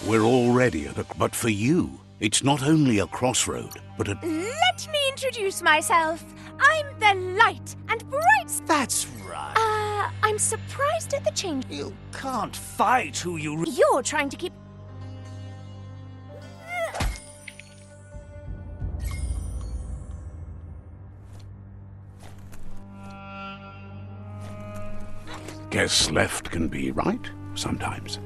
We're already at a... But for you, it's not only a crossroad, but a... Let me introduce myself. I'm the light and bright... That's right. I'm surprised at the change. You can't fight who you... You're trying to keep... Guess left can be right, sometimes.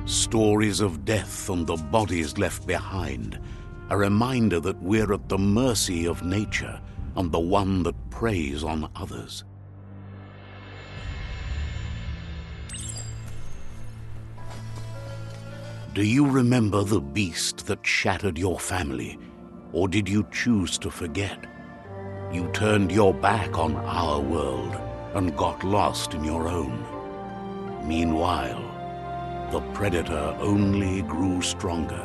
Stories of death and the bodies left behind, a reminder that we're at the mercy of nature and the one that preys on others. Do you remember the beast that shattered your family, or did you choose to forget? You turned your back on our world and got lost in your own. Meanwhile, the predator only grew stronger.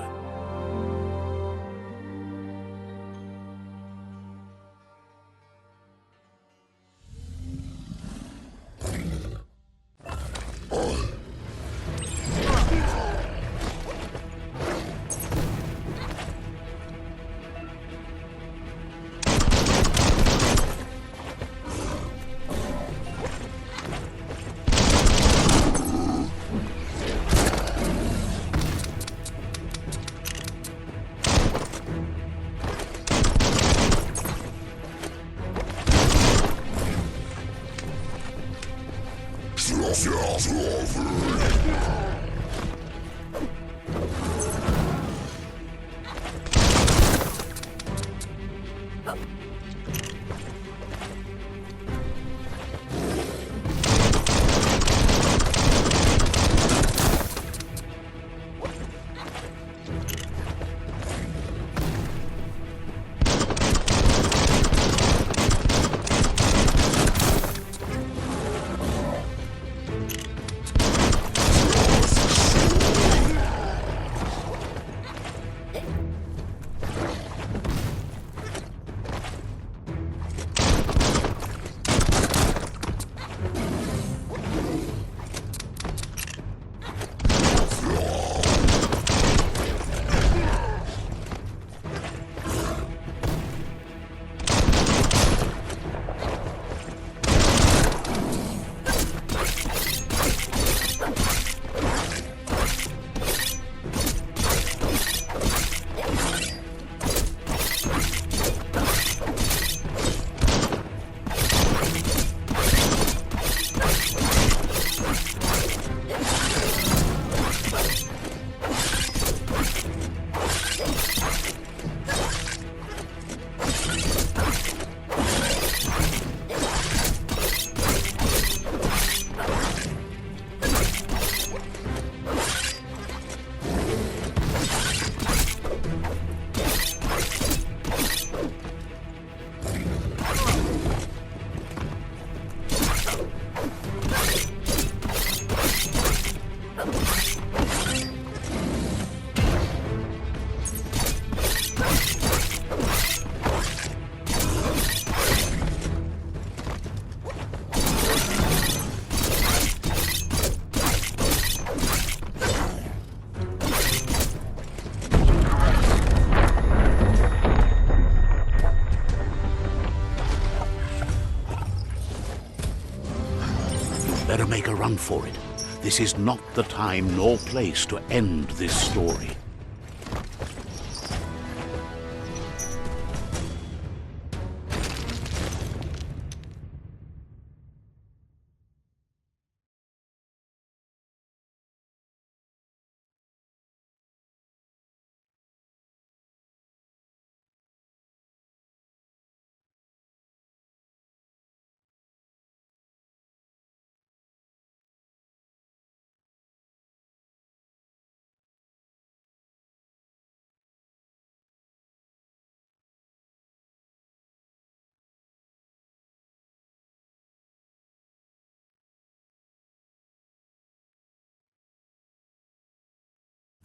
Better make a run for it. This is not the time nor place to end this story.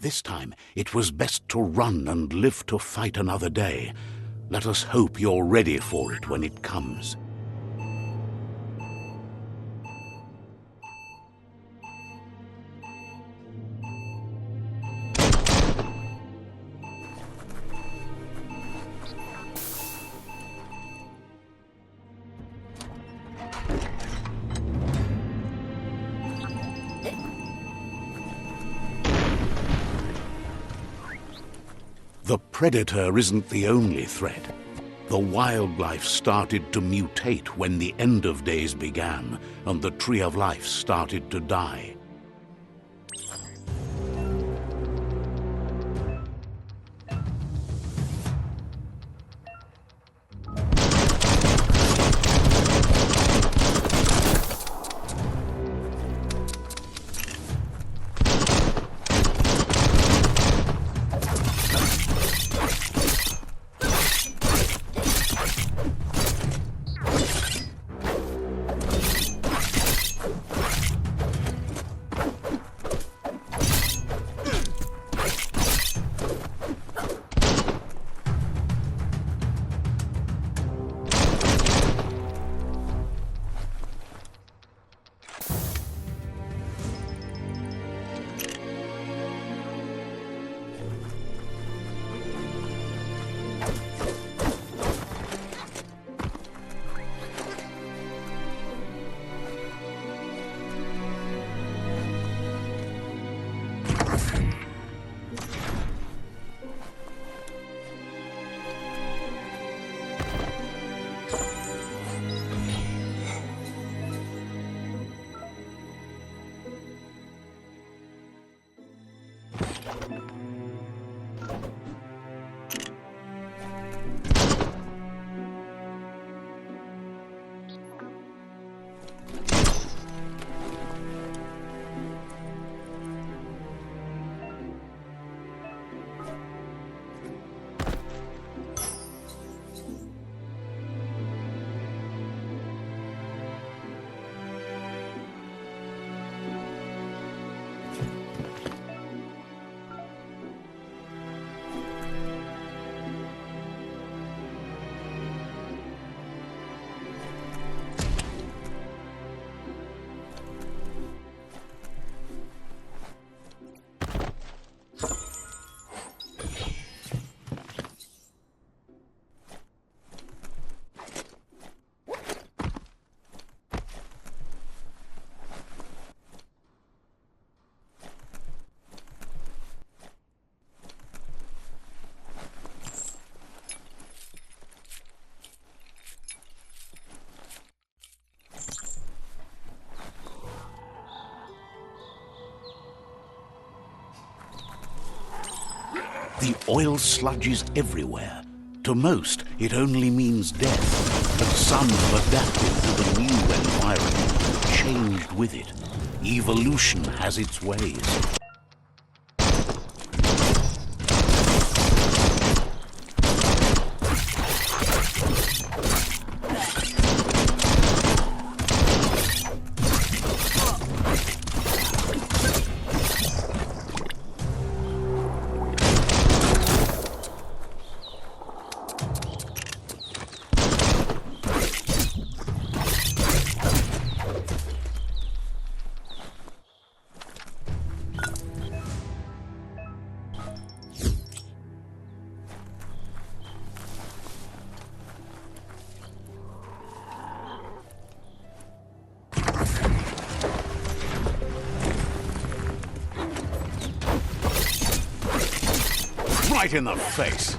This time it was best to run and live to fight another day. Let us hope you're ready for it when it comes. The predator isn't the only threat. The wildlife started to mutate when the end of days began, and the tree of life started to die. The oil sludge is everywhere. To most, it only means death, but some have adapted to the new environment, changed with it. Evolution has its ways. Right in the face.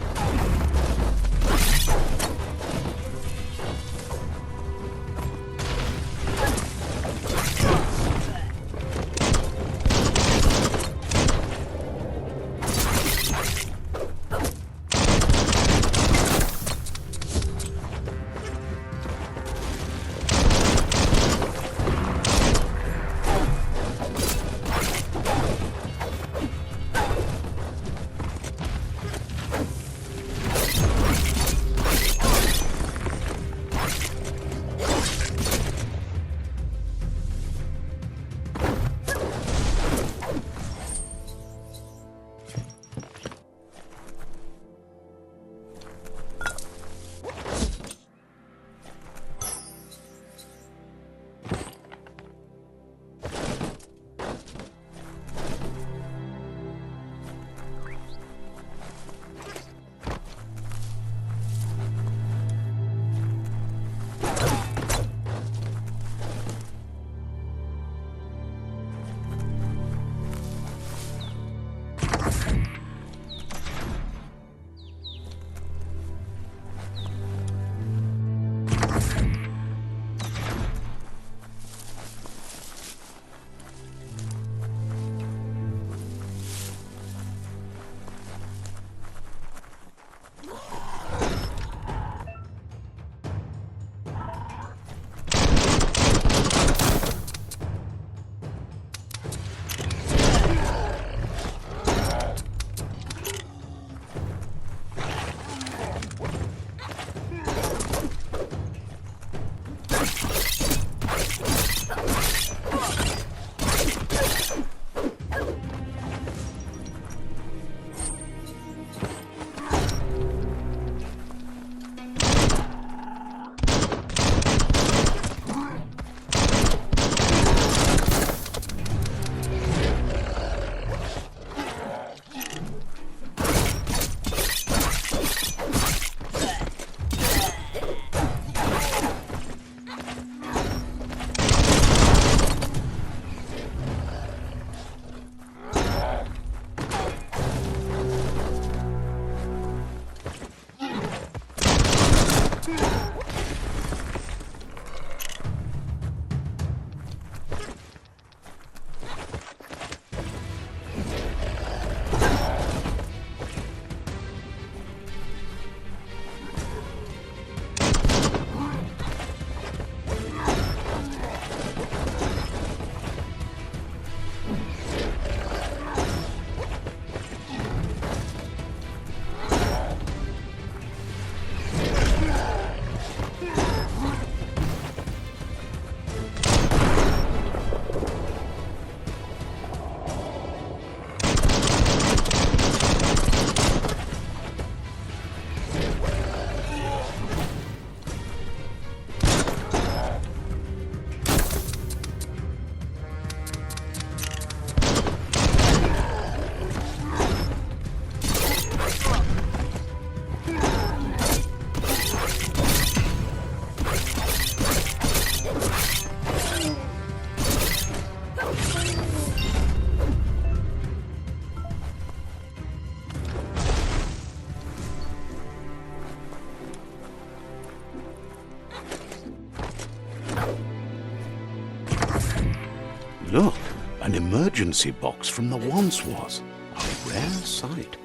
emergency box from the once was. A rare sight.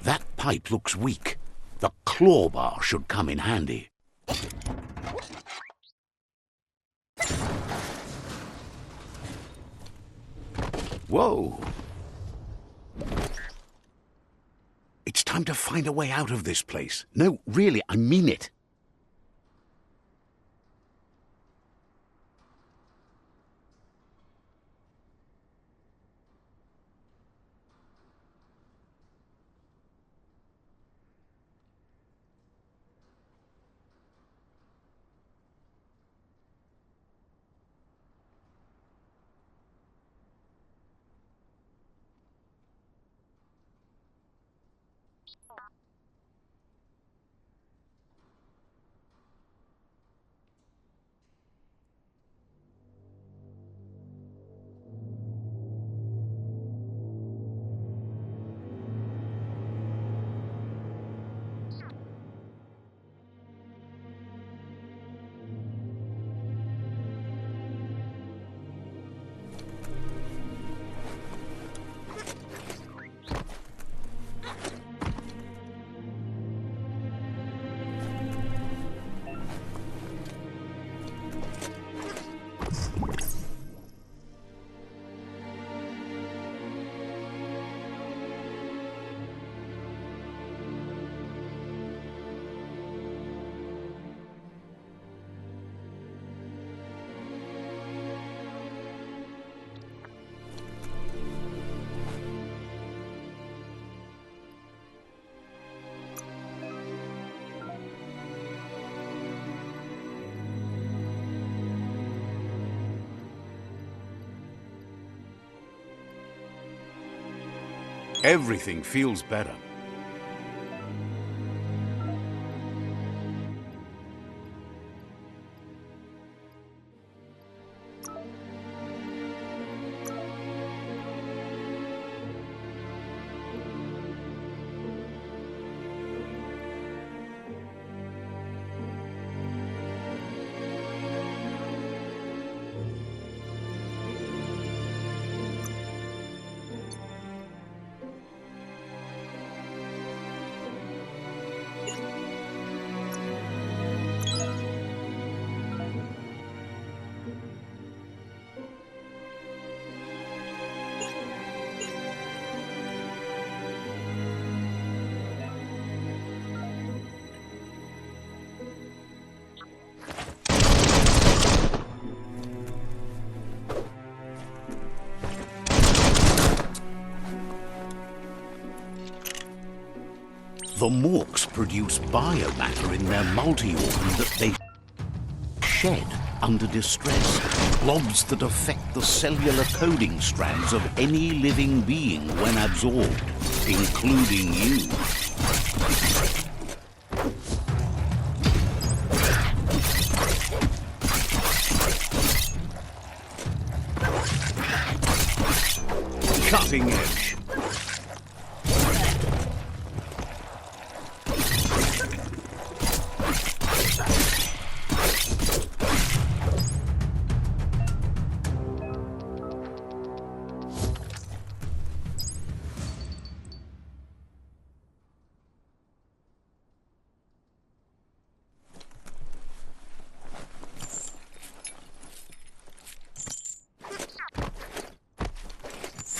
That pipe looks weak. The claw bar should come in handy. Whoa! It's time to find a way out of this place. No, really, I mean it. Everything feels better. The Morks produce biomatter in their multi-organ that they shed under distress. Blobs that affect the cellular coding strands of any living being when absorbed, including you. Cutting edge.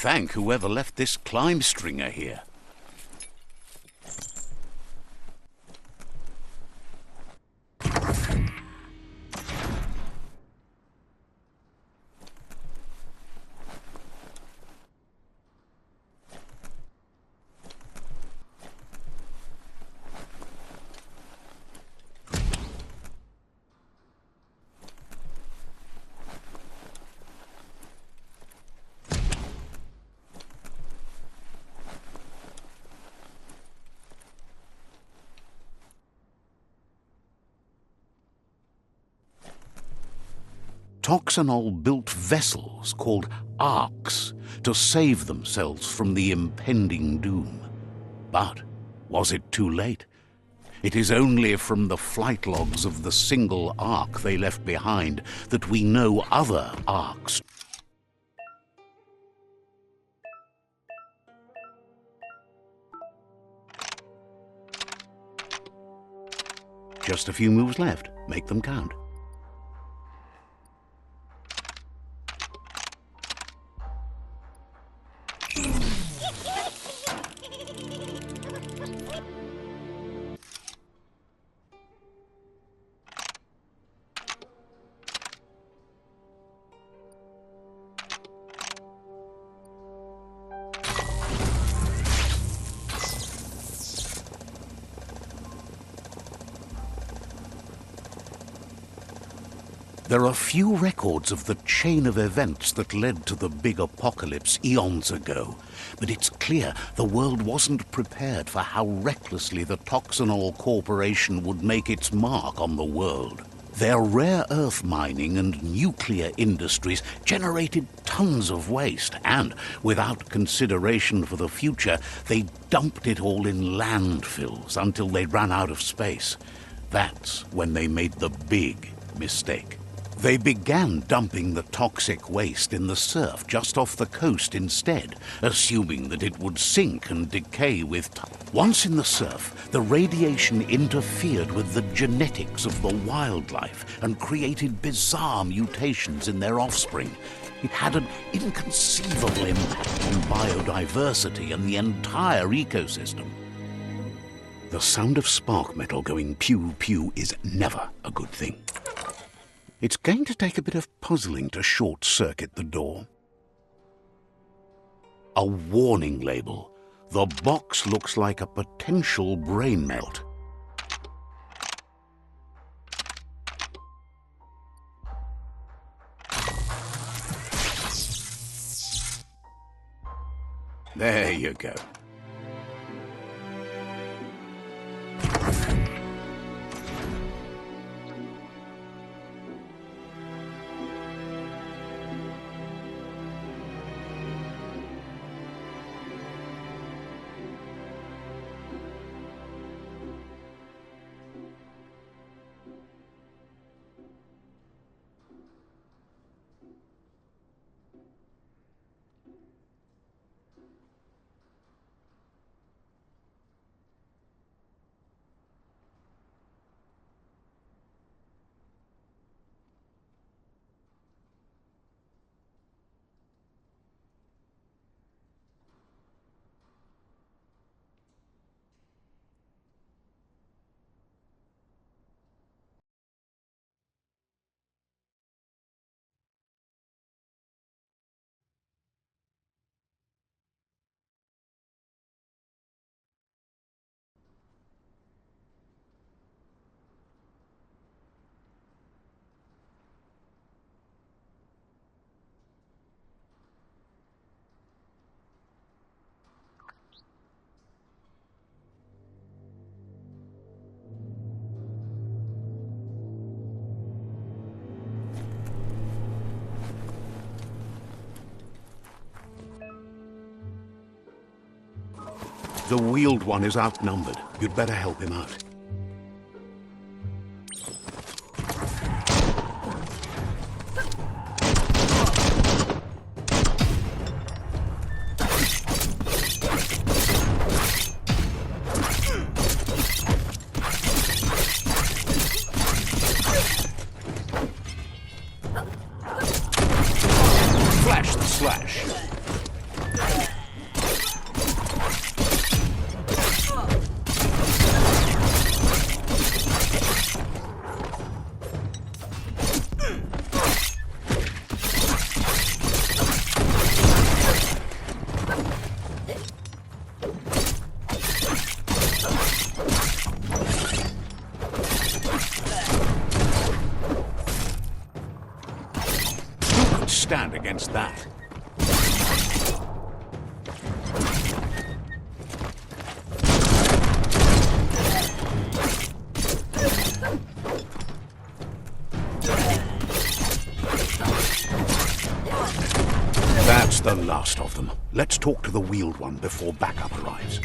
Thank whoever left this climb stringer here. Toxanol built vessels called arks to save themselves from the impending doom. But was it too late? It is only from the flight logs of the single ark they left behind that we know other arks. Just a few moves left. Make them count. There are few records of the chain of events that led to the big apocalypse eons ago, but it's clear the world wasn't prepared for how recklessly the Toxanol Corporation would make its mark on the world. Their rare earth mining and nuclear industries generated tons of waste, and without consideration for the future, they dumped it all in landfills until they ran out of space. That's when they made the big mistake. They began dumping the toxic waste in the surf just off the coast instead, assuming that it would sink and decay with time. Once in the surf, the radiation interfered with the genetics of the wildlife and created bizarre mutations in their offspring. It had an inconceivable impact on biodiversity and the entire ecosystem. The sound of spark metal going pew-pew is never a good thing. It's going to take a bit of puzzling to short-circuit the door. A warning label. The box looks like a potential brain melt. There you go. The wheeled one is outnumbered. You'd better help him out. Flash the slash. Stand against that. The last of them. Let's talk to the wheeled one before backup arrives.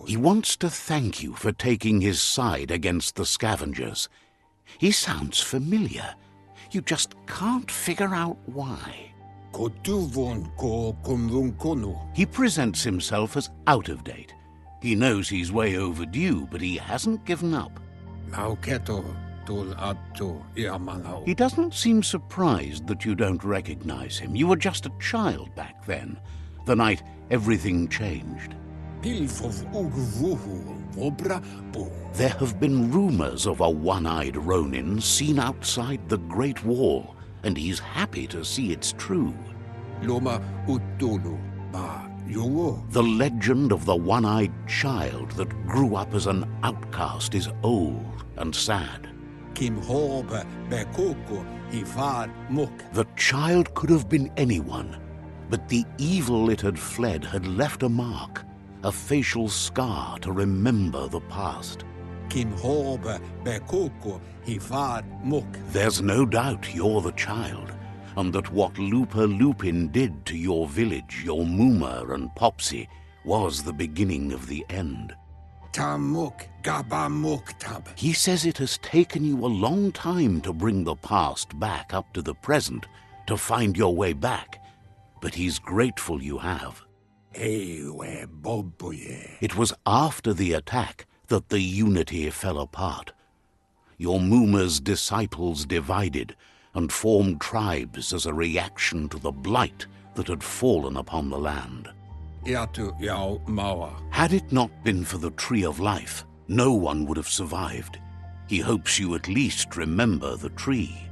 He wants to thank you for taking his side against the scavengers. He sounds familiar. You just can't figure out why. He presents himself as out of date. He knows he's way overdue, but he hasn't given up. He doesn't seem surprised that you don't recognize him. You were just a child back then, the night everything changed. There have been rumors of a one-eyed Ronin seen outside the Great Wall, and he's happy to see it's true. The legend of the one-eyed child that grew up as an outcast is old and sad. The child could have been anyone, but the evil it had fled had left a mark, a facial scar to remember the past. There's no doubt you're the child, and that what Lupa Lupin did to your village, your Muma and Popsy, was the beginning of the end. He says it has taken you a long time to bring the past back up to the present, to find your way back, but he's grateful you have. It was after the attack that the unity fell apart. Your Muma's disciples divided and formed tribes as a reaction to the blight that had fallen upon the land. Had it not been for the Tree of Life, no one would have survived. He hopes you at least remember the tree.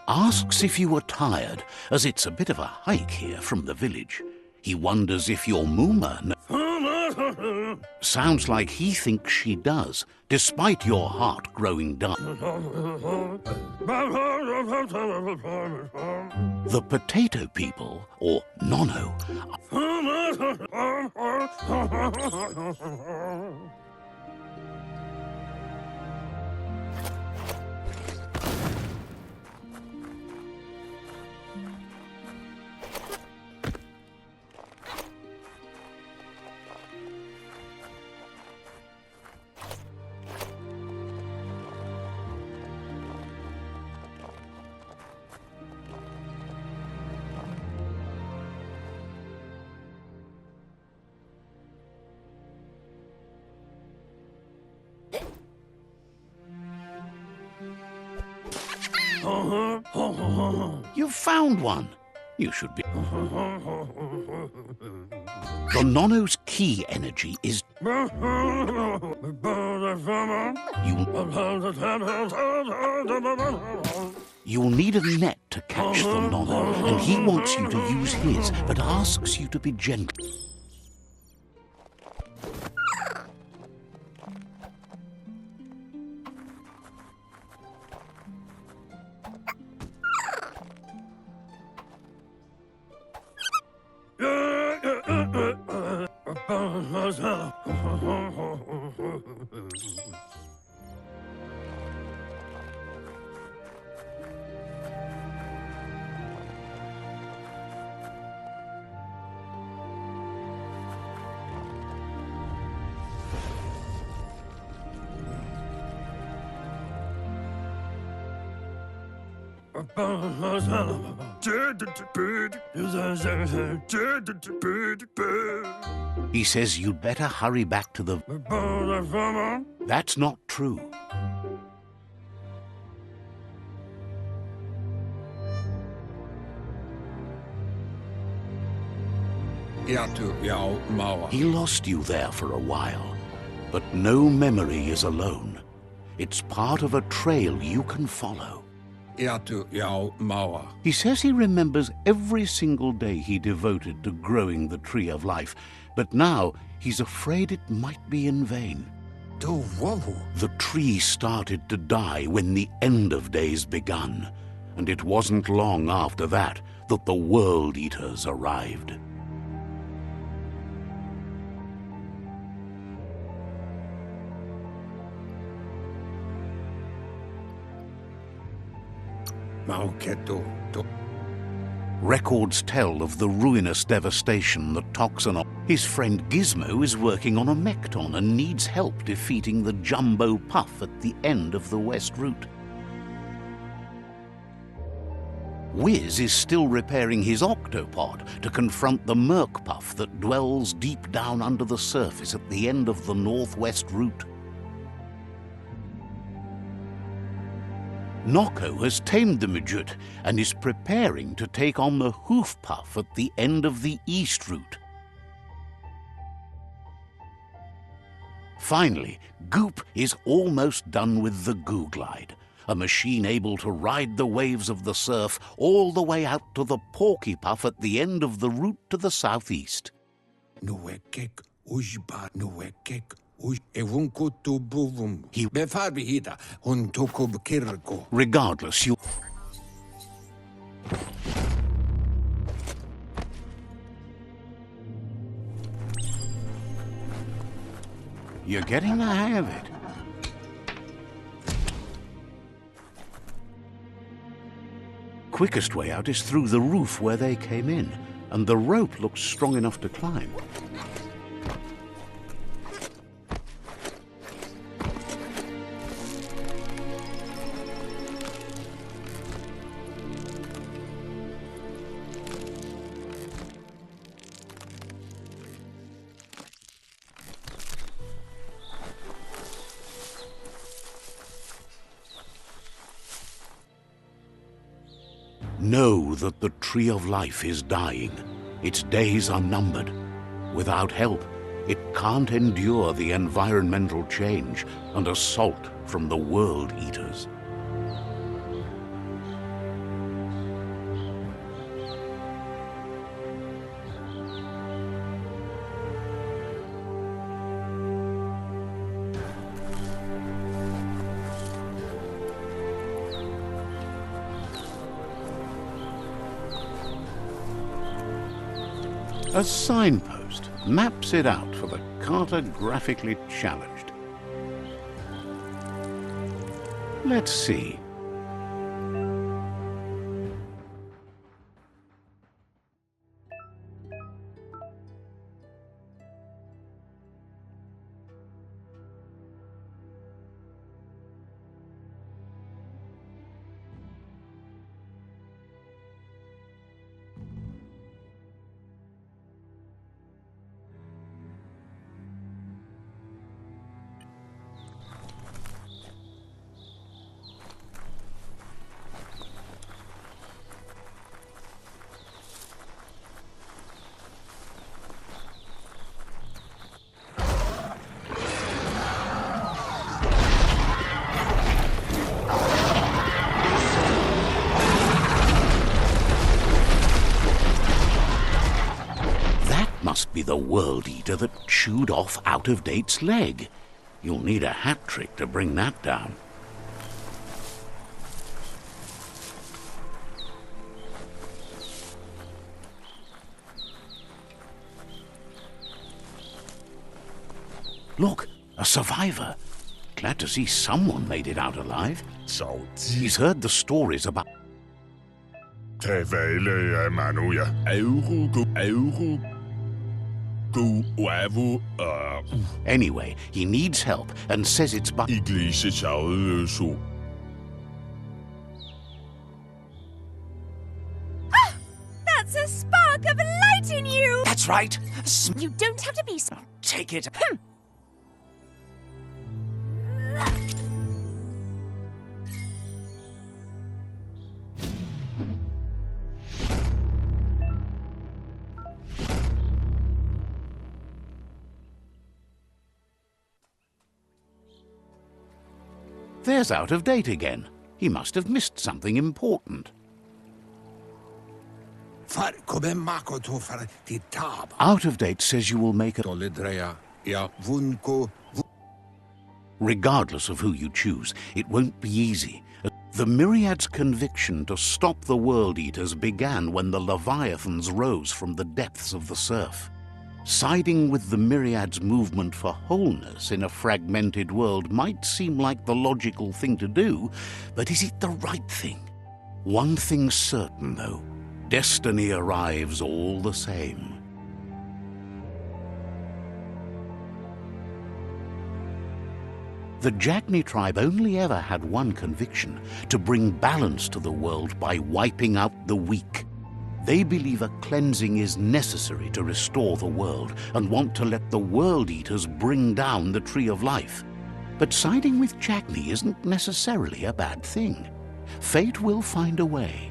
Asks if you are tired, as it's a bit of a hike here from the village. He wonders if your Mooma sounds like he thinks she does, despite your heart growing dark. The potato people, or Nono, You've found one. You should be. The Nono's key energy is. You'll need a net to catch the Nono, and he wants you to use his, but asks you to be gentle. He says you'd better hurry back to the... That's not true. He lost you there for a while, but no memory is alone. It's part of a trail you can follow. He says he remembers every single day he devoted to growing the Tree of Life, but now he's afraid it might be in vain. The tree started to die when the end of days begun, and it wasn't long after that that the World Eaters arrived. Records tell of the ruinous devastation that Toxin... His friend Gizmo is working on a Mekton and needs help defeating the Jumbo Puff at the end of the West Route. Wiz is still repairing his octopod to confront the Merc Puff that dwells deep down under the surface at the end of the Northwest Route. Noko has tamed the Midget and is preparing to take on the Hoof Puff at the end of the East Route. Finally, Goop is almost done with the Goo Glide, a machine able to ride the waves of the surf all the way out to the Porky Puff at the end of the route to the southeast. Regardless, you... You're getting the hang of it. Quickest way out is through the roof where they came in, and the rope looks strong enough to climb. Know that the Tree of Life is dying. Its days are numbered. Without help, It can't endure the environmental change and assault from the World Eaters. A signpost maps it out for the cartographically challenged. Let's see. Must be the World Eater that chewed off Out-of-Date's leg. You'll need a hat trick to bring that down. Look, a survivor. Glad to see someone made it out alive. He's heard the stories about... Anyway, he needs help and says it's by... Ah! That's a spark of light in you! That's right. You don't have to be... Take it. There's Out-of-Date again. He must have missed something important. Out-of-Date says you will make a... Regardless of who you choose, it won't be easy. The Myriad's conviction to stop the World Eaters began when the Leviathans rose from the depths of the surf. Siding with the Myriad's movement for wholeness in a fragmented world might seem like the logical thing to do, but is it the right thing? One thing's certain, though. Destiny arrives all the same. The Jagni tribe only ever had one conviction: to bring balance to the world by wiping out the weak. They believe a cleansing is necessary to restore the world and want to let the World Eaters bring down the Tree of Life. But siding with Jagni isn't necessarily a bad thing. Fate will find a way.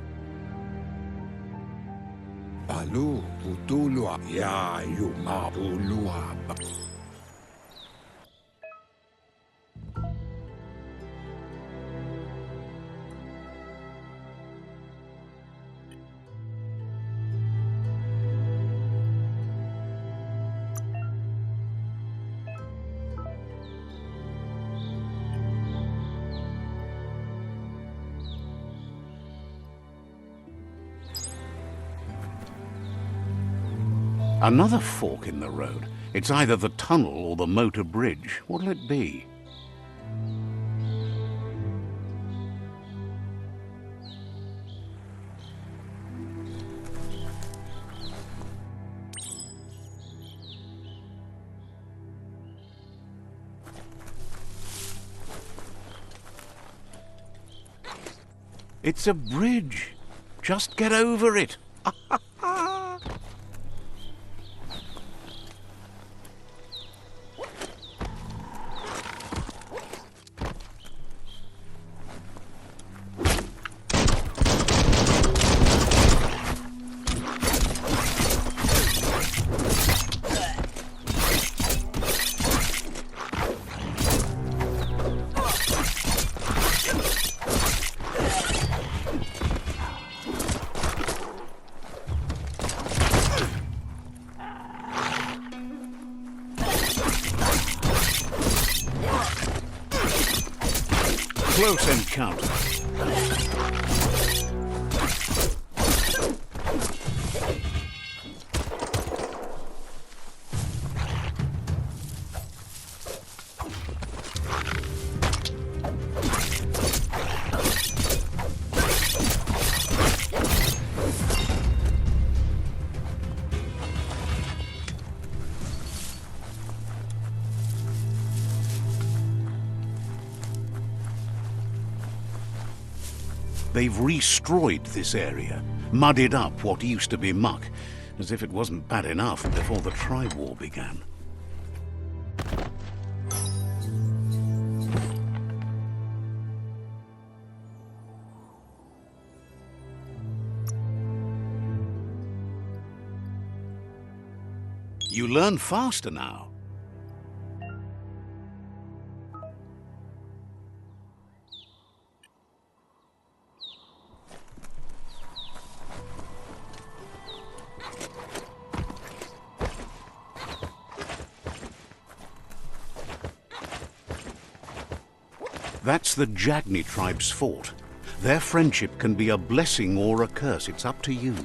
Another fork in the road. It's either the tunnel or the motor bridge. What'll it be? It's a bridge. Just get over it. Close encounter. They've destroyed this area, muddied up what used to be muck, as if it wasn't bad enough before the tribe war began. You learn faster now. That's the Jagni tribe's fort. Their friendship can be a blessing or a curse. It's up to you.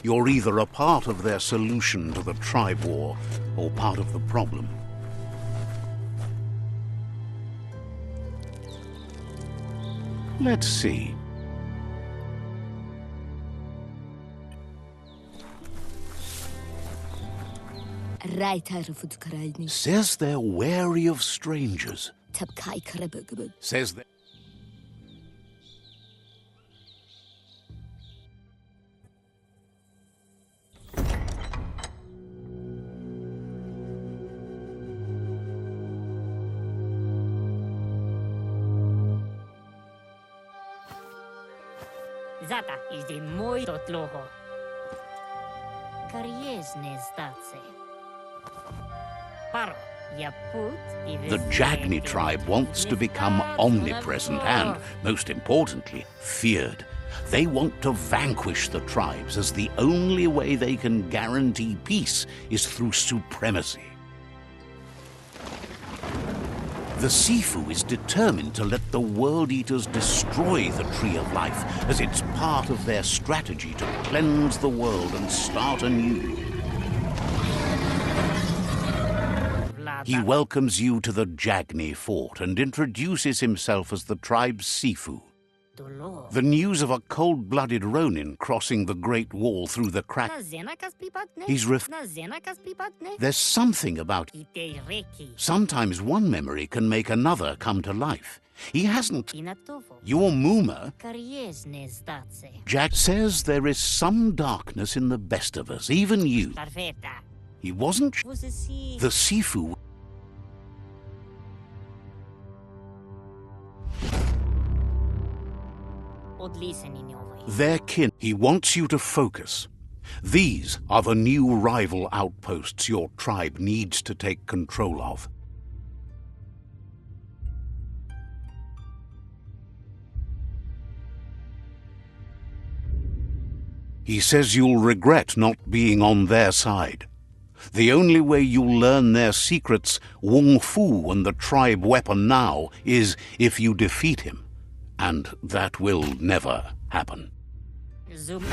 You're either a part of their solution to the tribe war or part of the problem. Let's see. Says they're wary of strangers. Says that. Zata idzie mój do tloho. Kariezne stace. Paro. The Jagni tribe wants to become omnipresent and, most importantly, feared. They want to vanquish the tribes, as the only way they can guarantee peace is through supremacy. The Sifu is determined to let the World Eaters destroy the Tree of Life, as it's part of their strategy to cleanse the world and start anew. He welcomes you to the Jagni fort and introduces himself as the tribe's Sifu. The news of a cold-blooded Ronin crossing the Great Wall through the crack... There's something about... Sometimes one memory can make another come to life. He hasn't... Your Muma... Jack says there is some darkness in the best of us, even you. He wasn't... The Sifu... Their kin. He wants you to focus. These are the new rival outposts your tribe needs to take control of. He says you'll regret not being on their side. The only way you'll learn their secrets, Wung Fu and the tribe weapon now, is if you defeat him. And that will never happen. Zoom.